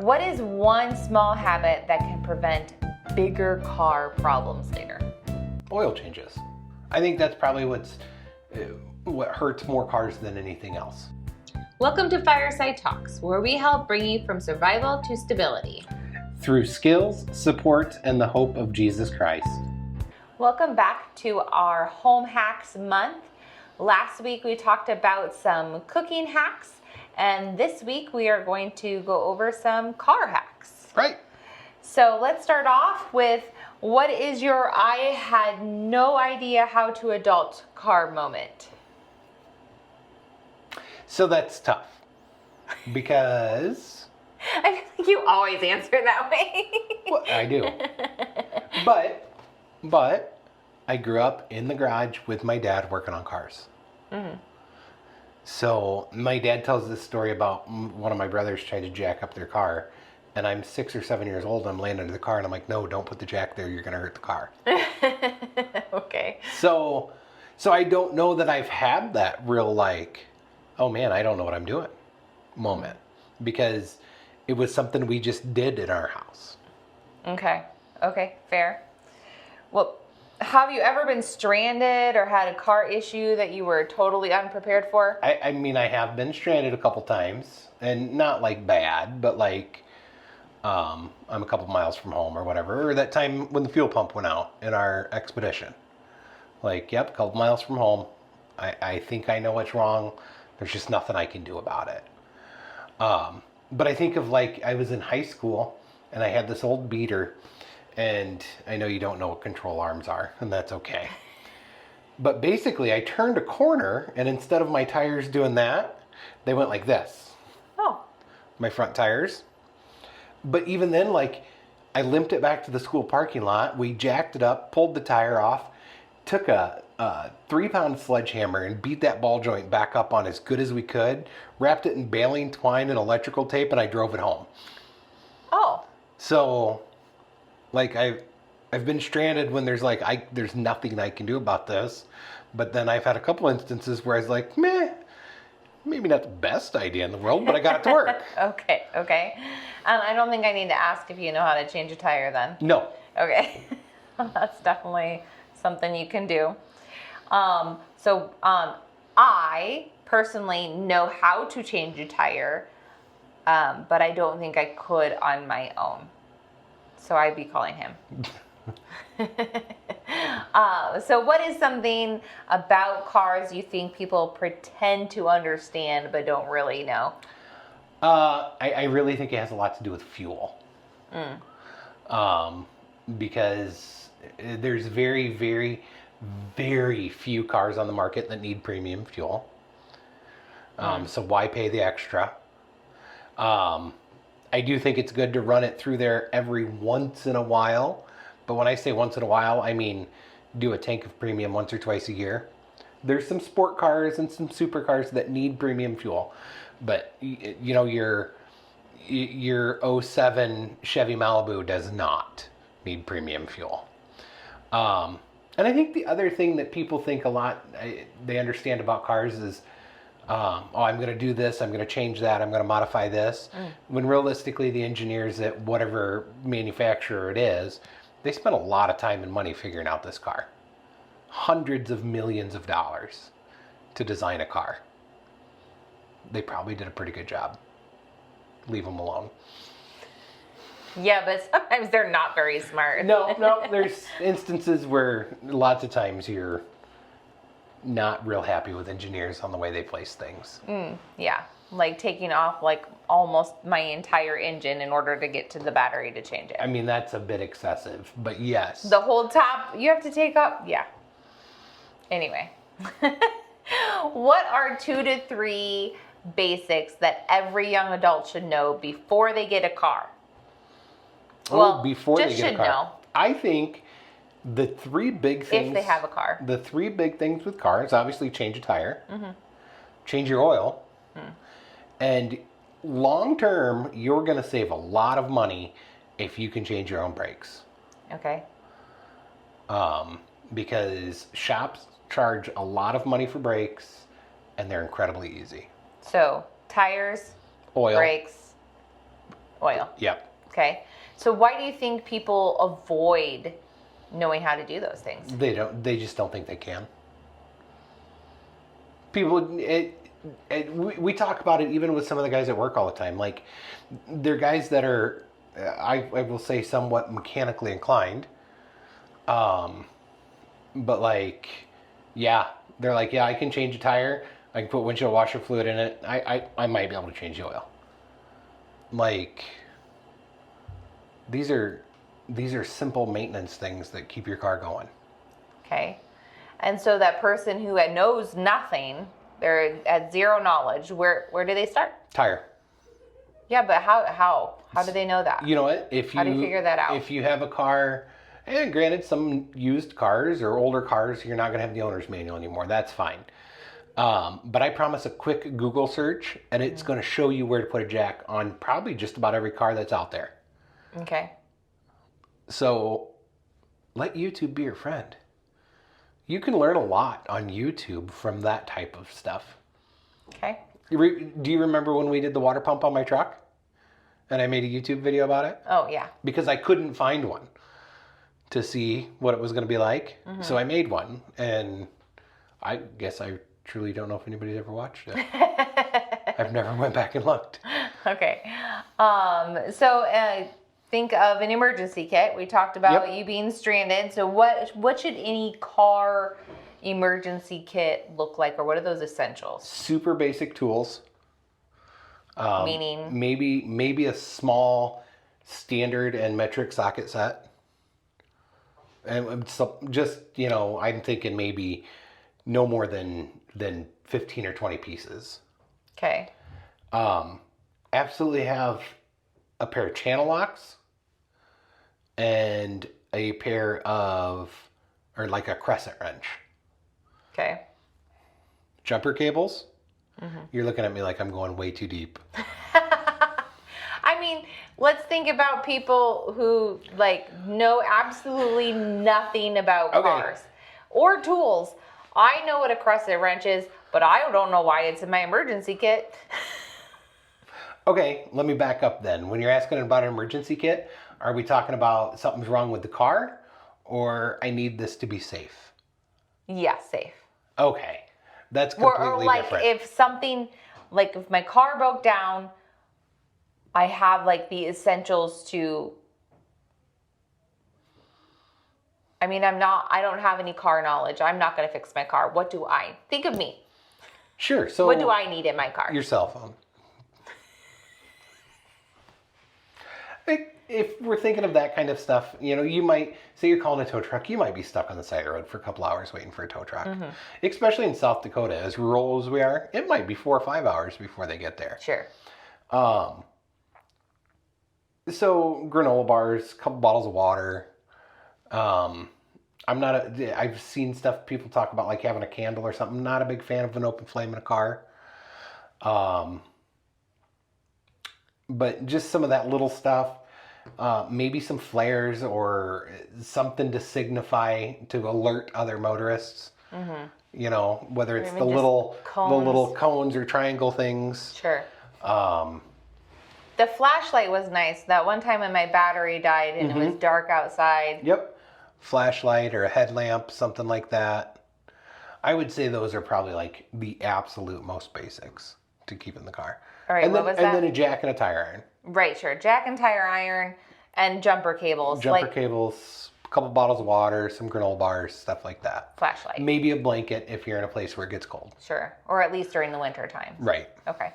What is one small habit that can prevent bigger car problems later? Oil changes. I think that's probably what hurts more cars than anything else. Welcome to Fireside Talks, where we help bring you from survival to stability. Through skills, support, and the hope of Jesus Christ. Welcome back to our Home Hacks Month. Last week we talked about some cooking hacks, and this week we are going to go over some car hacks. Right. So let's start off with, what is your I had no idea how to adult car moment? So that's tough because... I feel like you always answer that way. Well, I do. But I grew up in the garage with my dad working on cars. Mm-hmm. So my dad tells this story about one of my brothers trying to jack up their car, and I'm 6 or 7 years old. I'm laying under the car, and I'm like, no, don't put the jack there. You're going to hurt the car. Okay. So I don't know that I've had that real like, oh man, I don't know what I'm doing moment, because it was something we just did in our house. Okay, fair. Well, have you ever been stranded or had a car issue that you were totally unprepared for? I mean, I have been stranded a couple times, and not like bad, but like I'm a couple miles from home or whatever. Or that time when the fuel pump went out in our Expedition. Like, yep, a couple miles from home. I think I know what's wrong. There's just nothing I can do about it. But I think of like, I was in high school and I had this old beater, and I know you don't know what control arms are, and that's okay. But basically I turned a corner, and instead of my tires doing that, they went like this. Oh. My front tires. But even then, like, I limped it back to the school parking lot. We jacked it up, pulled the tire off, took a 3-pound sledgehammer and beat that ball joint back up on as good as we could, wrapped it in baling twine and electrical tape, and I drove it home. Oh. So, like, I've been stranded when there's like, there's nothing I can do about this. But then I've had a couple instances where I was like, maybe not the best idea in the world, but I got it to work. Okay. I don't think I need to ask if you know how to change a tire then. No. Okay. That's definitely something you can do. I personally know how to change a tire, but I don't think I could on my own. So I'd be calling him. So what is something about cars you think people pretend to understand but don't really know? I really think it has a lot to do with fuel. Because there's very, very, very few cars on the market that need premium fuel. So why pay the extra? I do think it's good to run it through there every once in a while. But when I say once in a while, I mean do a tank of premium once or twice a year. There's some sport cars and some supercars that need premium fuel. But, you know, your 07 Chevy Malibu does not need premium fuel. And I think the other thing that people think a lot, they understand about cars is, I'm going to do this, I'm going to change that, I'm going to modify this. When realistically, the engineers at whatever manufacturer it is, they spend a lot of time and money figuring out this car. Hundreds of millions of dollars to design a car. They probably did a pretty good job. Leave them alone. Yeah, but sometimes they're not very smart. No, there's instances where lots of times you're not real happy with engineers on the way they place things. Yeah, like taking off like almost my entire engine in order to get to the battery to change it. I mean, that's a bit excessive, but yes. The whole top, you have to take up? Yeah. Anyway. What are 2 to 3 basics that every young adult should know before they get a car? Before they get a car. Know. I think the 3 big things... If they have a car. The 3 big things with cars, obviously change a tire, change your oil, and long term, you're going to save a lot of money if you can change your own brakes. Okay. Because shops charge a lot of money for brakes, and they're incredibly easy. So, tires, oil, brakes, oil. Yep. Okay. So why do you think people avoid knowing how to do those things? They just don't think they can. People, we talk about it even with some of the guys at work all the time. Like, they're guys that are, I will say, somewhat mechanically inclined. But like, yeah, they're like, yeah, I can change a tire. I can put windshield washer fluid in it. I might be able to change the oil. Like, these are simple maintenance things that keep your car going. Okay. And so that person who knows nothing, they're at zero knowledge, where do they start? Tire. Yeah, but how do they know that? You know what? How do you figure that out? If you have a car, and granted, some used cars or older cars, you're not going to have the owner's manual anymore. That's fine. But I promise a quick Google search, and it's going to show you where to put a jack on probably just about every car that's out there. Okay. So let YouTube be your friend. You can learn a lot on YouTube from that type of stuff. Okay. Do you remember when we did the water pump on my truck? And I made a YouTube video about it? Oh, yeah. Because I couldn't find one to see what it was going to be like. Mm-hmm. So I made one. And I guess I truly don't know if anybody's ever watched it. I've never went back and looked. Okay. So think of an emergency kit. We talked about you being stranded. So what should any car emergency kit look like, or what are those essentials? Super basic tools. Meaning? Maybe a small standard and metric socket set. And so just, I'm thinking maybe no more than 15 or 20 pieces. Okay. Absolutely have a pair of channel locks and a pair of, or like a crescent wrench. Okay. Jumper cables. Mm-hmm. You're looking at me like I'm going way too deep. I mean, let's think about people who know absolutely nothing about cars or tools. I know what a crescent wrench is, but I don't know why it's in my emergency kit. Okay, let me back up then. When you're asking about an emergency kit, are we talking about something's wrong with the car, or I need this to be safe? Yeah, safe. Okay, that's completely different. If something, if my car broke down, I have the essentials to. I mean, I don't have any car knowledge. I'm not going to fix my car. What do I think of me? Sure. So what do I need in my car? Your cell phone. If we're thinking of that kind of stuff, you might say you're calling a tow truck. You might be stuck on the side of the road for a couple hours waiting for a tow truck. Mm-hmm. Especially in South Dakota, as rural as we are, it might be 4 or 5 hours before they get there. Sure. So granola bars, a couple bottles of water. I've seen stuff people talk about like having a candle or something. Not a big fan of an open flame in a car. But just some of that little stuff. Maybe some flares or something to signify, to alert other motorists. Mm-hmm. Whether it's the little cones or triangle things. Sure. The flashlight was nice. That one time when my battery died and it was dark outside. Yep. Flashlight or a headlamp, something like that. I would say those are probably the absolute most basics to keep in the car. All right, what was that? And then a jack and a tire iron. Right, sure. Jack and tire iron and jumper cables. Cables, a couple bottles of water, some granola bars, stuff like that. Flashlight. Maybe a blanket if you're in a place where it gets cold. Sure. Or at least during the winter time. Right. Okay.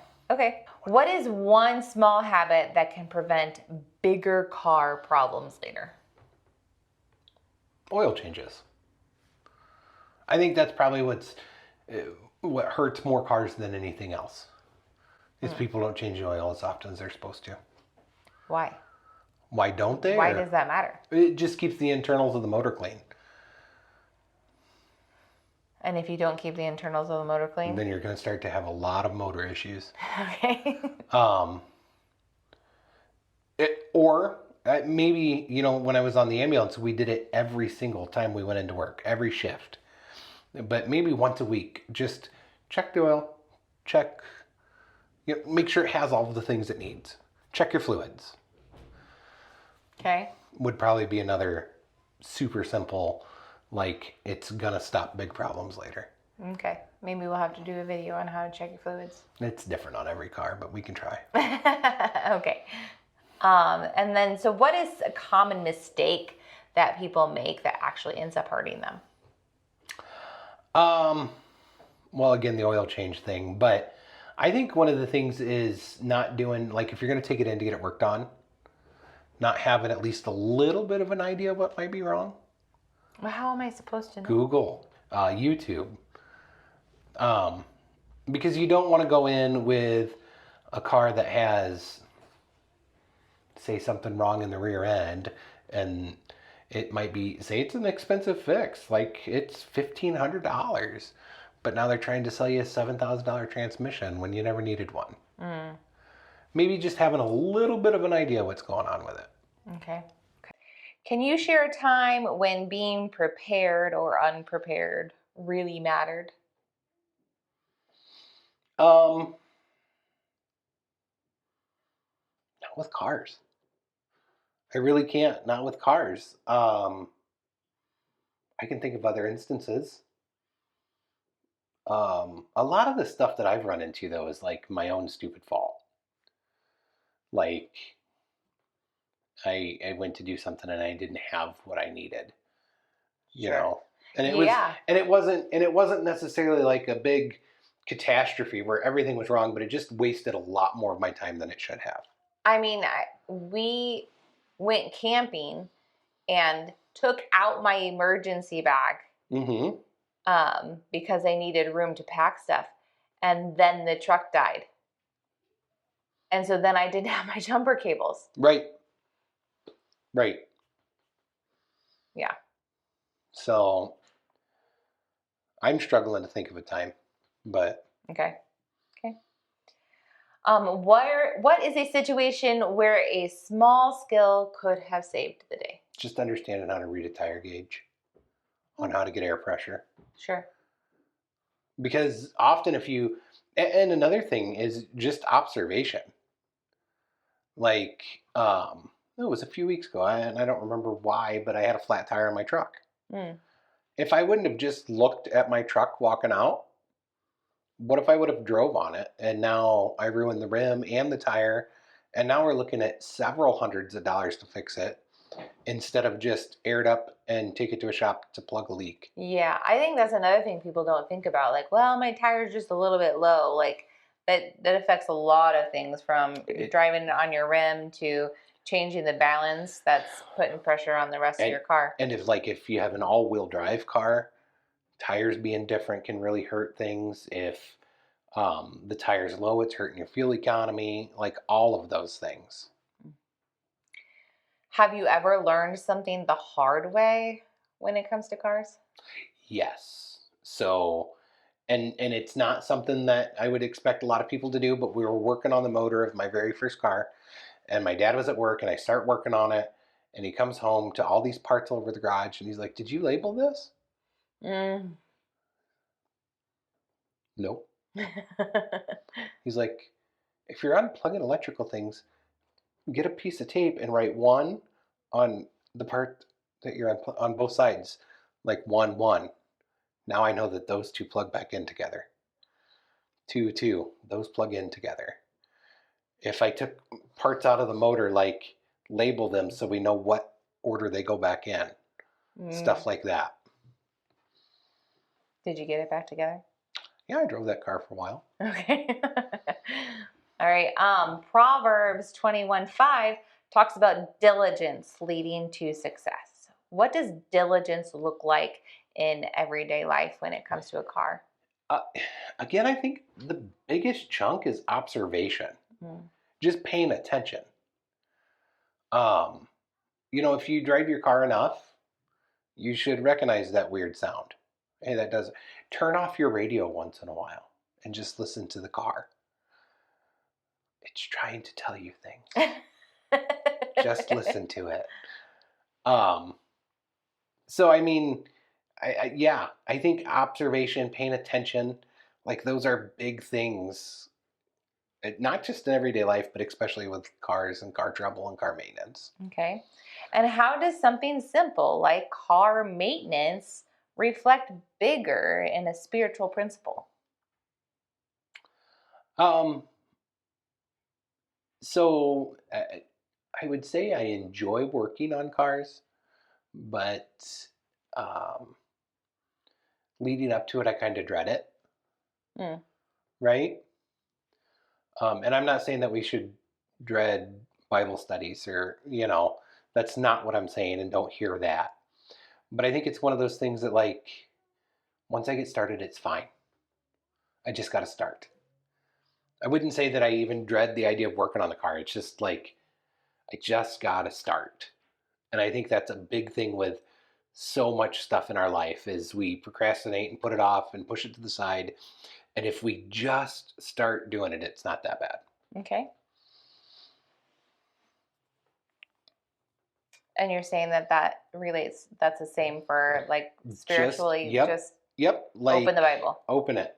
What is one small habit that can prevent bigger car problems later? Oil changes. I think that's probably what hurts more cars than anything else. Is people don't change the oil as often as they're supposed to. Why? Why don't they? Why does that matter? It just keeps the internals of the motor clean. And if you don't keep the internals of the motor clean? Then you're going to start to have a lot of motor issues. Okay. Maybe, when I was on the ambulance, we did it every single time we went into work, every shift. But maybe once a week, just check the oil, make sure it has all of the things it needs. Check your fluids. Okay. would probably be another super simple, like it's gonna stop big problems later. Okay. Maybe we'll have to do a video on how to check your fluids. It's different on every car, but we can try. Okay. And then, so what is a common mistake that people make that actually ends up hurting them? Well, again, the oil change thing, but I think one of the things is not doing, like, if you're going to take it in to get it worked on, not having at least a little bit of an idea of what might be wrong. Well, how am I supposed to know? Google, YouTube. Because you don't want to go in with a car that has, say, something wrong in the rear end, and it might be, say, it's an expensive fix, like it's $1,500, but now they're trying to sell you a $7,000 transmission when you never needed one. Maybe just having a little bit of an idea what's going on with it. Okay. Can you share a time when being prepared or unprepared really mattered? Not with cars. I really can't. Not with cars. I can think of other instances. A lot of the stuff that I've run into though is like my own stupid fault. Like I went to do something and I didn't have what I needed. You Sure. know, and Yeah. it wasn't necessarily like a big catastrophe where everything was wrong, but it just wasted a lot more of my time than it should have. I mean, we went camping and took out my emergency bag Mm-hmm. because I needed room to pack stuff. And then the truck died. And so then I didn't have my jumper cables. Right. Right. Yeah. So I'm struggling to think of a time, but Okay. Okay. What is a situation where a small skill could have saved the day? just understanding how to read a tire gauge, on how to get air pressure. Sure. Because often if you, and another thing is just observation. Like, it was a few weeks ago, and I don't remember why, but I had a flat tire on my truck. Mm. If I wouldn't have just looked at my truck walking out, what if I would have drove on it and now I ruined the rim and the tire, and now we're looking at several hundreds of dollars to fix it instead of just air it up and take it to a shop to plug a leak. Yeah, I think that's another thing people don't think about. Like, well, my tire's just a little bit low. Like that affects a lot of things from driving on your rim to changing the balance that's putting pressure on the rest of your car. And if you have an all-wheel drive car, tires being different can really hurt things. If the tire's low, it's hurting your fuel economy, like all of those things. Have you ever learned something the hard way when it comes to cars? Yes. So, and it's not something that I would expect a lot of people to do, but we were working on the motor of my very first car, and my dad was at work, and I start working on it, and he comes home to all these parts all over the garage, and he's like, "Did you label this?" Mm. Nope. He's like, "If you're unplugging electrical things, get a piece of tape and write 1 on the part that you're on both sides, like 1 1. Now I know that those two plug back in together. 2 2, those plug in together. If I took parts out of the motor, like label them so we know what order they go back in, stuff like that." Did you get it back together? Yeah, I drove that car for a while. Okay. All right. Proverbs 21:5 talks about diligence leading to success. What does diligence look like in everyday life when it comes to a car? Again, I think the biggest chunk is observation, just paying attention. If you drive your car enough, you should recognize that weird sound. Hey, that does. Turn off your radio once in a while and just listen to the car. It's trying to tell you things. Just listen to it. So I mean, I think observation, paying attention, like those are big things not just in everyday life, but especially with cars and car trouble and car maintenance. Okay. And how does something simple like car maintenance reflect bigger in a spiritual principle? Um, so I would say I enjoy working on cars, but um, leading up to it, I kind of dread it, Mm, right? And I'm not saying that we should dread Bible studies or, that's not what I'm saying, and don't hear that. But I think it's one of those things that, like, once I get started, it's fine. I just got to start. I wouldn't say that I even dread the idea of working on the car. It's just like, I just got to start. And I think that's a big thing with so much stuff in our life is we procrastinate and put it off and push it to the side. And if we just start doing it, it's not that bad. okay. And you're saying that relates, that's the same for like spiritually, Yep. just Yep. Like, open the Bible. open it.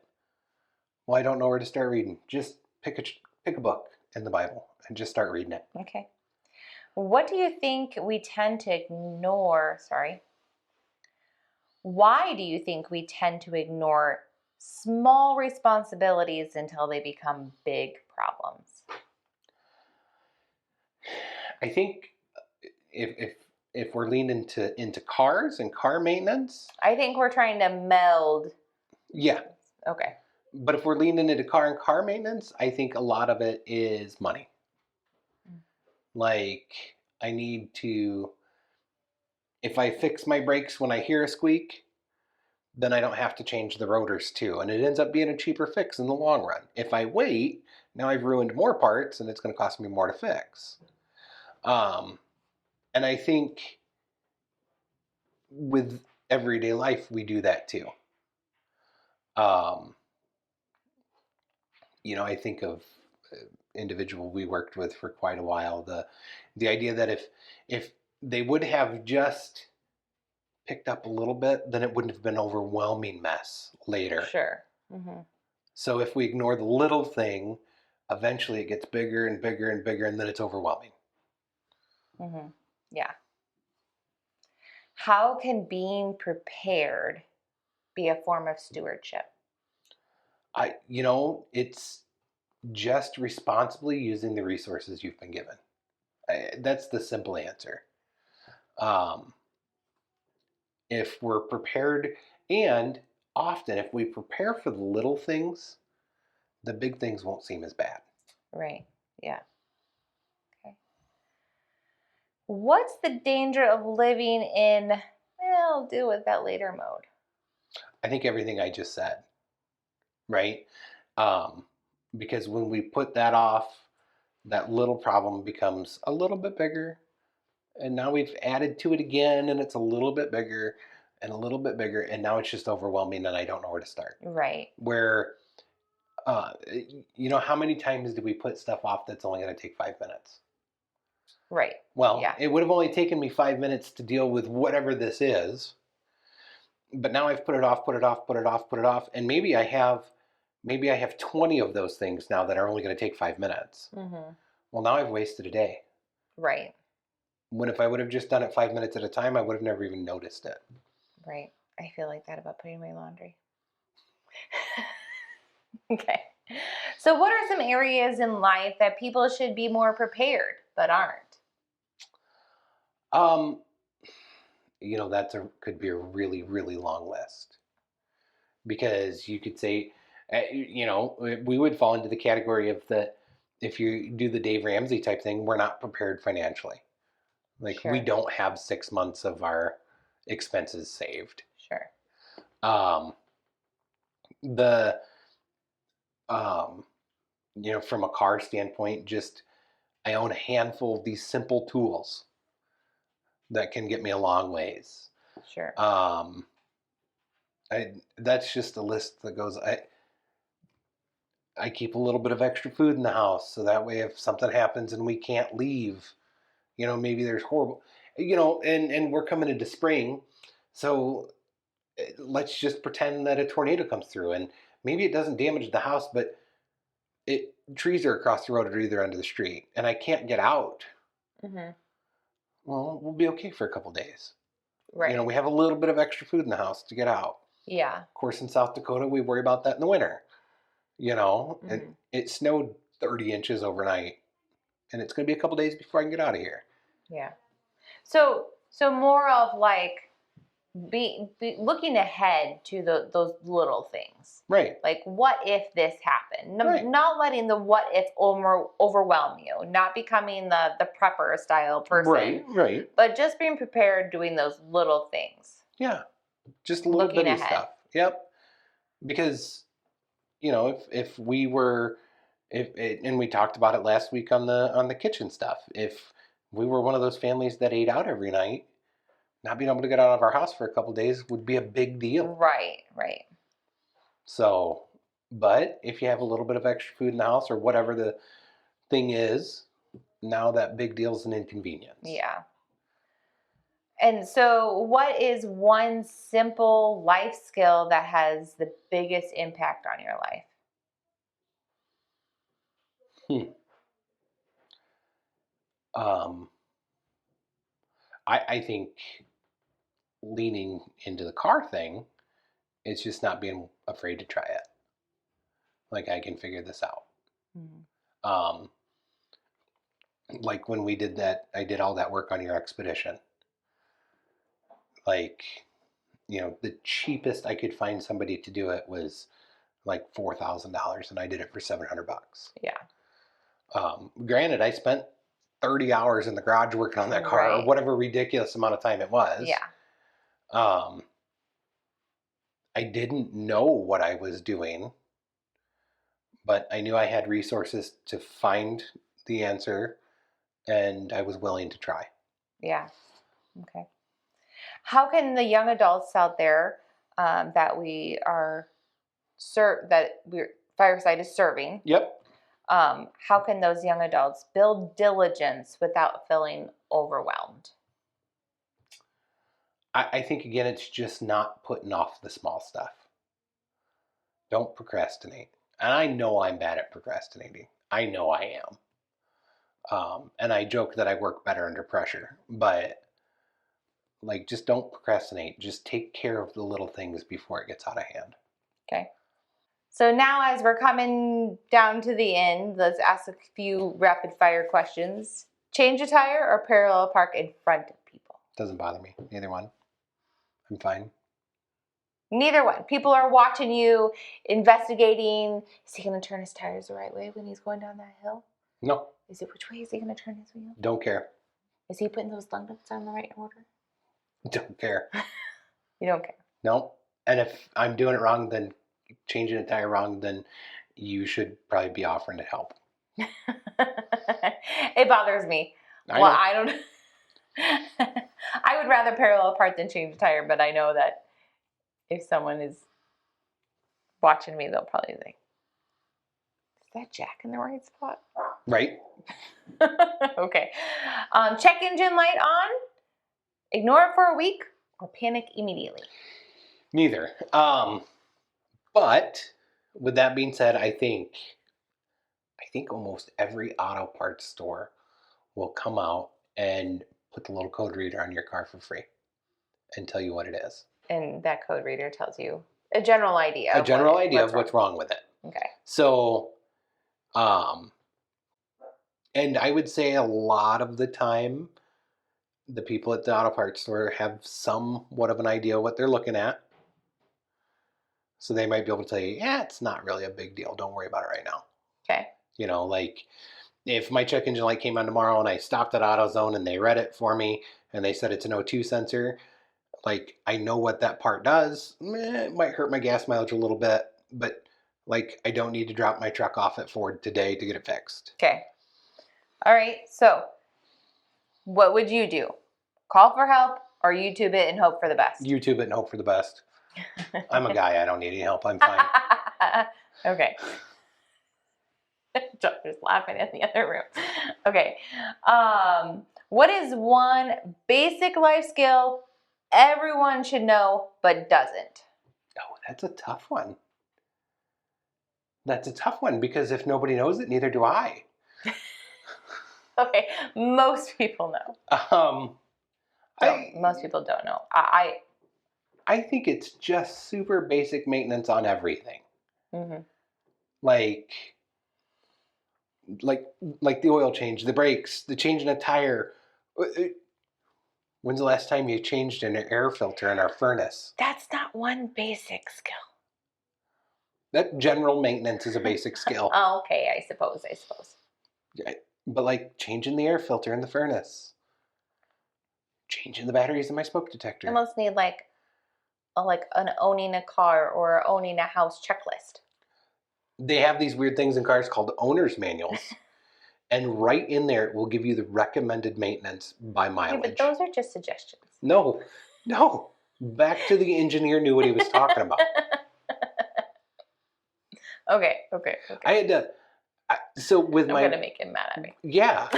Well, I don't know where to start reading. Just pick a book in the Bible and just start reading it. Okay. What do you think we tend to ignore? Sorry. Why do you think we tend to ignore small responsibilities until they become big problems? I think if we're leaning into cars and car maintenance, I think we're trying to meld. yeah. Okay. But if we're leaning into car and car maintenance, I think a lot of it is money. Like, I need to, if I fix my brakes when I hear a squeak, then I don't have to change the rotors too. And it ends up being a cheaper fix in the long run. If I wait, now I've ruined more parts and it's going to cost me more to fix. And I think with everyday life, we do that too. I think of individual we worked with for quite a while. The idea that if they would have just picked up a little bit, then it wouldn't have been an overwhelming mess later. Sure. Mm-hmm. So if we ignore the little thing, eventually it gets bigger and bigger and bigger, and then it's overwhelming. Mm-hmm. Yeah. How can being prepared be a form of stewardship? It's just responsibly using the resources you've been given. That's the simple answer. If we're prepared, and often if we prepare for the little things, the big things won't seem as bad. Right. Yeah. Okay. What's the danger of living in, I'll deal with that later mode? I think everything I just said, right? Because when we put that off, that little problem becomes a little bit bigger. And now we've added to it again, and it's a little bit bigger and a little bit bigger. And now it's just overwhelming, and I don't know where to start. Right. Where, how many times do we put stuff off that's only going to take 5 minutes? Right. Well, Yeah. it would have only taken me 5 minutes to deal with whatever this is. But now I've put it off, put it off, put it off, put it off. And maybe I have 20 of those things now that are only going to take 5 minutes. Mm-hmm. Well, now I've wasted a day. Right. When if I would have just done it 5 minutes at a time, I would have never even noticed it. Right. I feel like that about putting my laundry. Okay. So what are some areas in life that people should be more prepared but aren't? Could be a really, really long list. Because you could say, we would fall into the category of if you do the Dave Ramsey type thing, we're not prepared financially. Like, Sure. we don't have 6 months of our expenses saved. Sure. From a car standpoint, just I own a handful of these simple tools that can get me a long ways. Sure. That's just a list that goes. I keep a little bit of extra food in the house, so that way if something happens and we can't leave, maybe there's horrible, and we're coming into spring, so let's just pretend that a tornado comes through, and maybe it doesn't damage the house, but trees are across the road at either end of the street and I can't get out, Hmm. well, we'll be okay for a couple days. Right. You know, we have a little bit of extra food in the house to get out. Yeah. Of course, in South Dakota, we worry about that in the winter. You know, Mhm. it snowed 30 inches overnight, and it's going to be a couple days before I can get out of here. Yeah. So more of like be looking ahead to those little things. Right. Like, what if this happened? Right. Not letting the what if overwhelm you, not becoming the prepper style person. Right, right. But just being prepared, doing those little things. Yeah. Just little Looking bitty ahead. stuff. Yep. Because, you know, if we were, and we talked about it last week on the kitchen stuff. If we were one of those families that ate out every night, not being able to get out of our house for a couple days would be a big deal. Right, right. So, but if you have a little bit of extra food in the house or whatever the thing is, now that big deal's an inconvenience. Yeah. And so, what is one simple life skill that has the biggest impact on your life? Um, I think leaning into the car thing is just not being afraid to try it. Like, I can figure this out. Mm-hmm. Like when we did that, I did all that work on your expedition. Like, you know, the cheapest I could find somebody to do it was like $4,000, and I did it for $700. Yeah. Granted, I spent 30 hours in the garage working on that car, or Right. whatever ridiculous amount of time it was. Yeah. I didn't know what I was doing, but I knew I had resources to find the answer, and I was willing to try. Yeah. Okay. How can the young adults out there that we are Fireside is serving? Yep. How can those young adults build diligence without feeling overwhelmed? I think, again, it's just not putting off the small stuff. Don't procrastinate. And I know I'm bad at procrastinating. I know I am. And I joke that I work better under pressure, but like, just don't procrastinate. Just take care of the little things before it gets out of hand. Okay. So now, as we're coming down to the end, let's ask a few rapid fire questions. Change a tire or parallel park in front of people? Doesn't bother me. Neither one. I'm fine. Neither one. People are watching you, investigating. Is he going to turn his tires the right way when he's going down that hill? No. Which way is he going to turn his wheel? Don't care. Is he putting those lug nuts on the right order? Don't care. You don't care. No. And if I'm doing it wrong, then changing a tire wrong, then you should probably be offering to help. It bothers me. I don't. I would rather parallel park than change a tire, but I know that if someone is watching me, they'll probably think, "Is that Jack in the right spot?" Right. Okay. Check engine light on. Ignore it for a week or panic immediately. Neither. But with that being said, I think almost every auto parts store will come out and put the little code reader on your car for free and tell you what it is. And that code reader tells you a general idea. Of what's wrong with it. Okay. So, and I would say a lot of the time, the people at the auto parts store have somewhat of an idea what they're looking at. So they might be able to tell you, yeah, it's not really a big deal. Don't worry about it right now. Okay. You know, like if my check engine light came on tomorrow and I stopped at AutoZone and they read it for me and they said it's an O2 sensor, like I know what that part does. It might hurt my gas mileage a little bit, but like I don't need to drop my truck off at Ford today to get it fixed. Okay. All right. So what would you do? Call for help or YouTube it and hope for the best? YouTube it and hope for the best. I'm a guy. I don't need any help. I'm fine. Okay. Josh's laughing in the other room. Okay. What is one basic life skill everyone should know but doesn't? Oh, that's a tough one. That's a tough one because if nobody knows it, neither do I. Okay, most people know. Most people don't know. I think it's just super basic maintenance on everything. Mhm. Like like like the oil change, the brakes, the changing a tire. When's the last time you changed an air filter in our furnace? That's not one basic skill. That general maintenance is a basic skill. Oh, okay, I suppose. Yeah, but like changing the air filter in the furnace, changing the batteries in my smoke I detector. almost need like an owning a car or owning a house checklist. They have these weird things in cars called owner's manuals. And right in there, it will give you the recommended maintenance by Yeah, mileage. but those are just suggestions. No. Back to the engineer knew what he was talking about. Okay. I had to. So with I'm my gonna make him mad at me. yeah,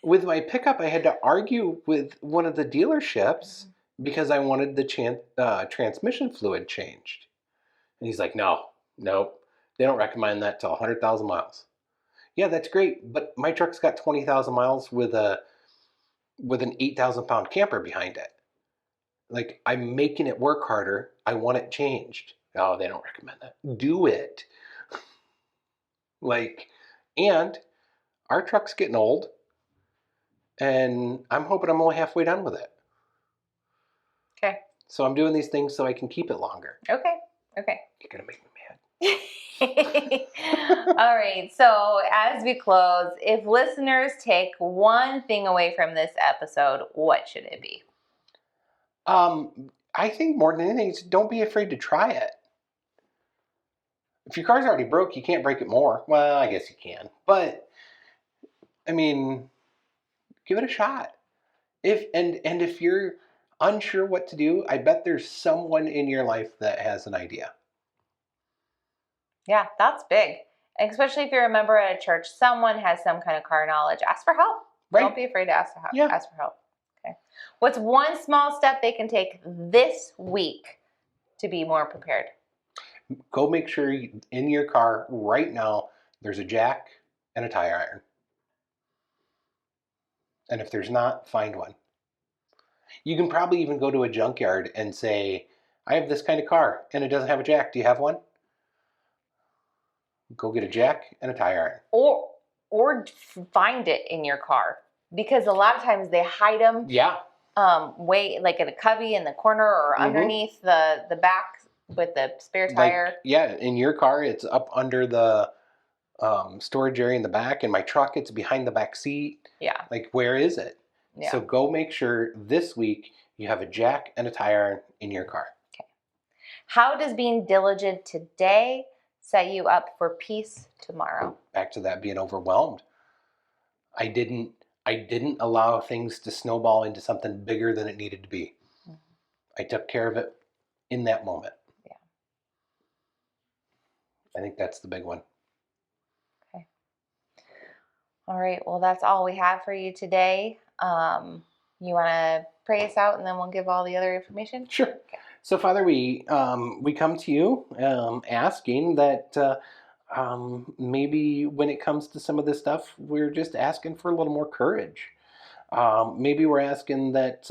with my pickup, I had to argue with one of the dealerships because I wanted the transmission fluid changed, and he's like, "No, nope, they don't recommend that till 100,000 miles." Yeah, that's great, but my truck's got 20,000 miles with an 8,000-pound camper behind it. Like, I'm making it work harder. I want it changed. Oh, they don't recommend that. Do it. Like, and our truck's getting old, and I'm hoping I'm only halfway done with it. Okay. So I'm doing these things so I can keep it longer. Okay. You're gonna make me mad. All right. So as we close, if listeners take one thing away from this episode, what should it be? I think more than anything, is don't be afraid to try it. If your car's already broke, you can't break it more. Well, I guess you can, but I mean, give it a shot. If you're unsure what to do, I bet there's someone in your life that has an idea. Yeah, that's big. Especially if you're a member at a church, someone has some kind of car knowledge. Ask for help. Right. Don't be afraid to ask for help. Yeah. Ask for help. Okay. What's one small step they can take this week to be more prepared? Go make sure in your car right now there's a jack and a tire iron. And if there's not, find one. You can probably even go to a junkyard and say, I have this kind of car and it doesn't have a jack. Do you have one? Go get a jack and a tire iron. Or find it in your car, because a lot of times they hide them. Yeah. Way like in a cubby in the corner or underneath the back with the spare tire. Like, yeah, in your car it's up under the storage area in the back. In my truck it's behind the back seat. Yeah. Like, where is it? Yeah. So go make sure this week you have a jack and a tire iron in your car. Okay. How does being diligent today set you up for peace tomorrow? Back to that being overwhelmed. I didn't allow things to snowball into something bigger than it needed to be. Mm-hmm. I took care of it in that moment. Yeah. I think that's the big one. Okay. All right. Well, that's all we have for you today. You want to pray us out and then we'll give all the other information? Sure. Okay. So, Father, we come to you asking that maybe when it comes to some of this stuff, we're just asking for a little more courage. Maybe we're asking that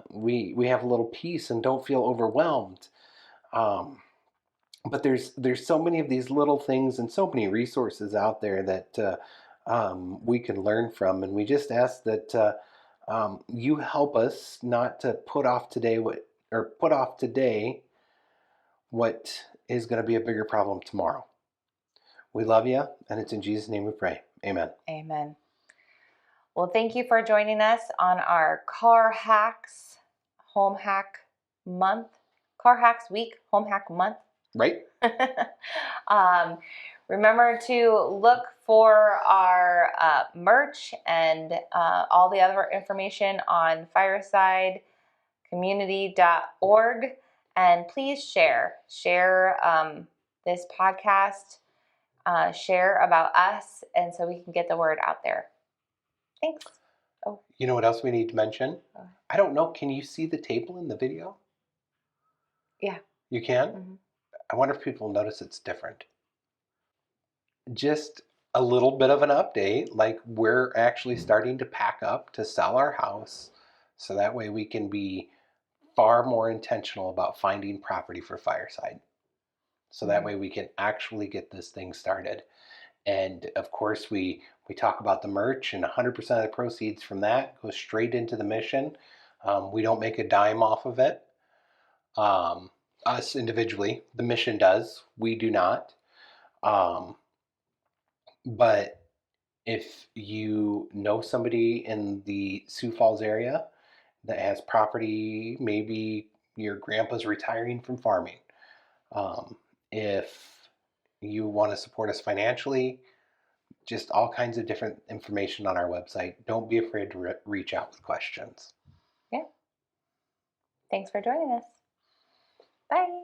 we have a little peace and don't feel overwhelmed. But there's so many of these little things and so many resources out there that we can learn from, and we just ask that you help us not to put off today what is going to be a bigger problem tomorrow. We love you, and it's in Jesus' name we pray. Amen. Amen. Well, thank you for joining us on our Car Hacks Home Hack Month. Car Hacks Week, Home Hack Month. Right. Remember to look for our merch and all the other information on firesidecommunity.org. And please share this podcast, share about us, and so we can get the word out there. Thanks. Oh, you know what else we need to mention? I don't know. Can you see the table in the video? Yeah. You can? Mm-hmm. I wonder if people notice it's different. Just a little bit of an update, like we're actually starting to pack up to sell our house so that way we can be far more intentional about finding property for Fireside. So that way we can actually get this thing started. And of course, we talk about the merch, and 100% of the proceeds from that goes straight into the mission. We don't make a dime off of it. Us individually, the mission does. We do not. Um, but if you know somebody in the Sioux Falls area that has property, maybe your grandpa's retiring from farming. If you want to support us financially, just all kinds of different information on our website. Don't be afraid to reach out with questions. Yeah. Thanks for joining us. Bye.